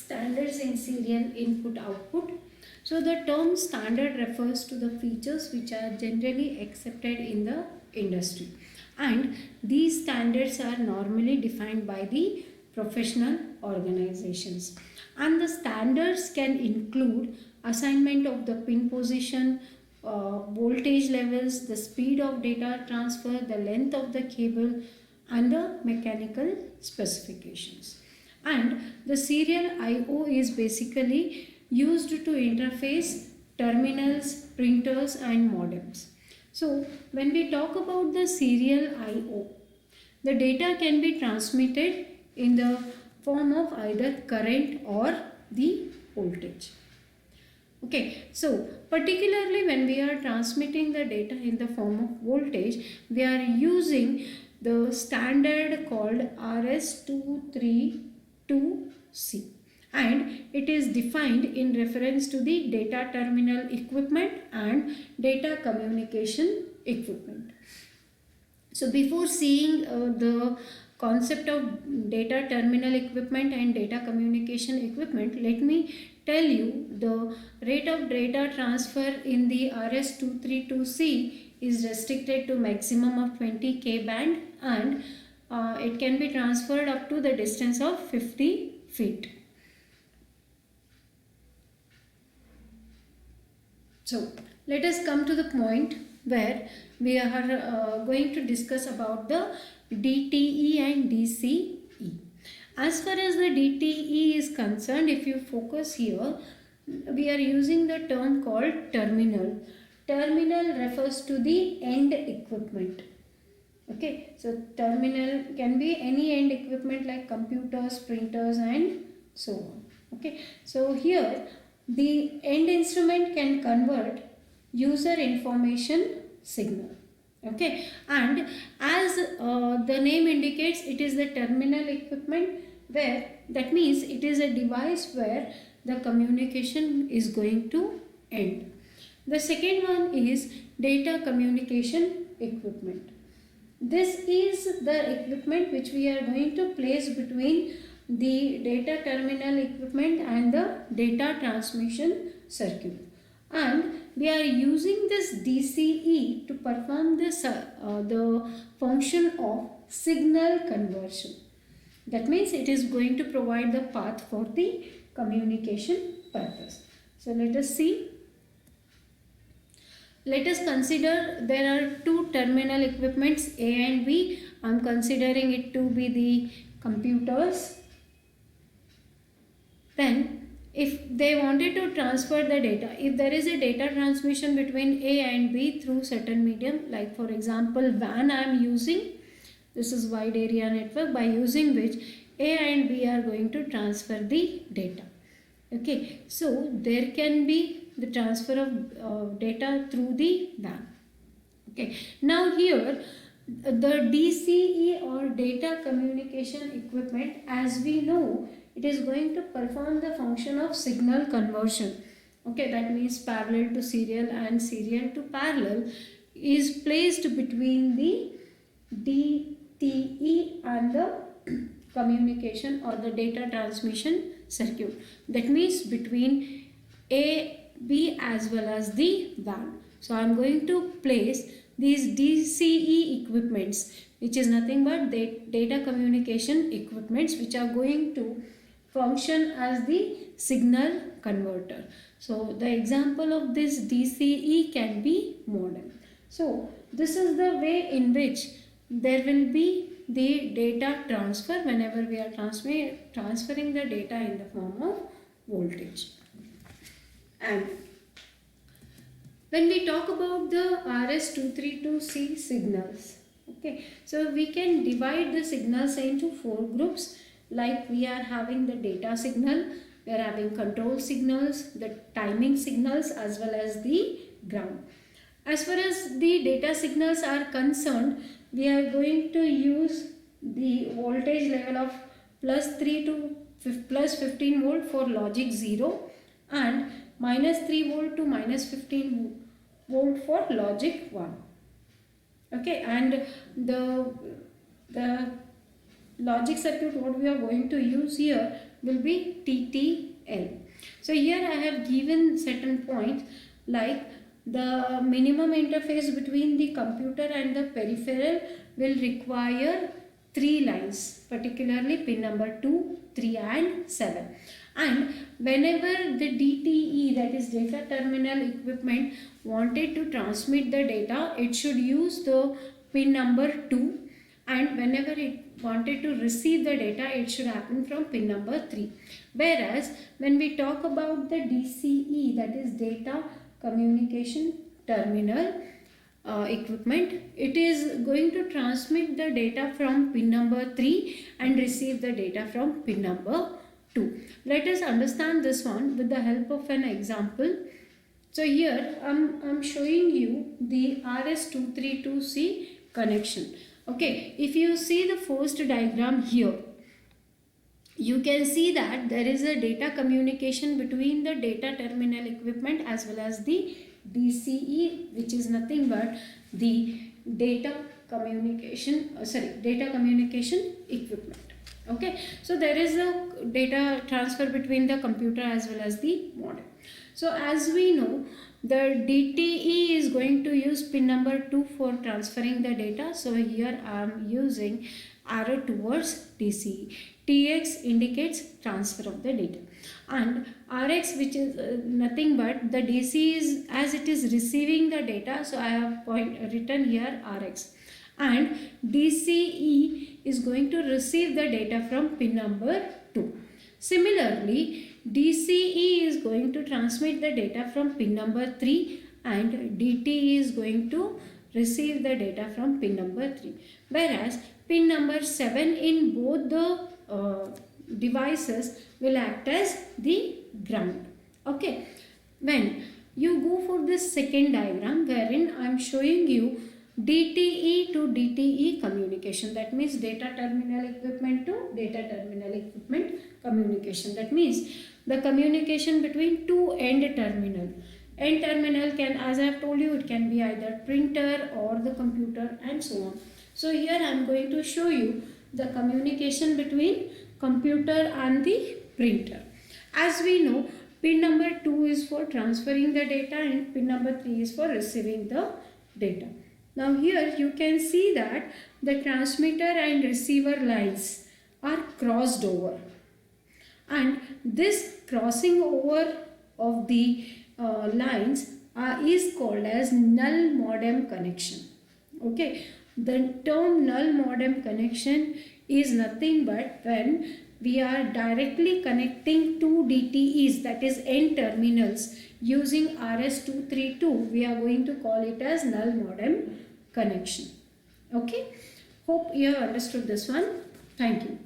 standards in serial input output. So the term standard refers to the features which are generally accepted in the industry, and these standards are normally defined by the professional organizations, and the standards can include assignment of the pin position, voltage levels, the speed of data transfer, the length of the cable, and the mechanical specifications. And the serial I/O is basically used to interface terminals, printers, and modems. So when we talk about the serial I/O, the data can be transmitted in the form of either current or the voltage. Okay, so particularly when we are transmitting the data in the form of voltage, we are using the standard called RS232C, and it is defined in reference to the data terminal equipment and data communication equipment. So before seeing the concept of data terminal equipment and data communication equipment, let me tell you the rate of data transfer in the RS232C is restricted to maximum of 20 K band, and it can be transferred up to the distance of 50 feet. So let us come to the point where we are going to discuss about the DTE and DCE. As far as the DTE is concerned, if you focus here, we are using the term called terminal. Terminal refers to the end equipment. Okay, so terminal can be any end equipment like computers, printers, and so on. Okay, so here the end instrument can convert user information signal. Okay, and as the name indicates, it is the terminal equipment, where that means it is a device where the communication is going to end. The second one is data communication equipment. This is the equipment which we are going to place between the data terminal equipment and the data transmission circuit, and we are using this DCE to perform this the function of signal conversion. That means it is going to provide the path for the communication purpose. So let us see. Let us consider there are two terminal equipments, A and B. I am considering it to be the computers. Then if they wanted to transfer the data, if there is a data transmission between A and B through certain medium, like for example WAN I am using, this is wide area network, by using which A and B are going to transfer the data. Okay, so there can be the transfer of data through the WAN. Okay, now here the DCE or data communication equipment, as we know, it is going to perform the function of signal conversion. Okay, that means parallel to serial and serial to parallel is placed between the DTE and the communication or the data transmission circuit. That means between A, B as well as the WAN. So I am going to place these DCE equipments, which is nothing but the data communication equipments, which are going to function as the signal converter. So the example of this DCE can be modem. So this is the way in which there will be the data transfer whenever we are transferring the data in the form of voltage. And when we talk about the RS232C signals, okay, so we can divide the signals into four groups. Like we are having the data signal, we are having control signals, the timing signals, as well as the ground. As far as the data signals are concerned, we are going to use the voltage level of +3 to +15 volt for logic 0 and -3 volt to -15 volt for logic 1. Okay, and the logic circuit what we are going to use here will be TTL. So here I have given certain points like the minimum interface between the computer and the peripheral will require 3 lines, particularly pin number 2, 3 and 7. And whenever the DTE, that is data terminal equipment, wanted to transmit the data, it should use the pin number 2, and whenever it wanted to receive the data, it should happen from pin number 3. Whereas when we talk about the DCE, that is data communication terminal equipment, it is going to transmit the data from pin number 3 and receive the data from pin number 2. Let us understand this one with the help of an example. So here I'm showing you the RS232C connection. Okay, if you see the first diagram here, you can see that there is a data communication between the data terminal equipment as well as the DCE, which is nothing but the data communication equipment. Okay, so there is a data transfer between the computer as well as the modem. So as we know, the DTE is going to use pin number 2 for transferring the data. So here I am using arrow towards DCE. TX indicates transfer of the data, and RX, which is nothing but the DC is as it is receiving the data, so I have written here RX, and DCE is going to receive the data from pin number 2. Similarly, DCE is going to transmit the data from pin number 3 and DTE is going to receive the data from pin number 3. Whereas pin number 7 in both the devices will act as the ground. Okay, when you go for this second diagram wherein I am showing you DTE to DTE communication, that means data terminal equipment to data terminal equipment communication. That means the communication between two end terminal. End terminal can, as I have told you, it can be either printer or the computer and so on. So here I am going to show you the communication between computer and the printer. As we know, pin number 2 is for transferring the data and pin number 3 is for receiving the data. Now here you can see that the transmitter and receiver lines are crossed over, and this crossing over of the lines is called as null modem connection. Okay, the term null modem connection is nothing but when we are directly connecting two DTEs, that is end terminals, using RS232, we are going to call it as null modem connection. Okay, hope you have understood this one. Thank you.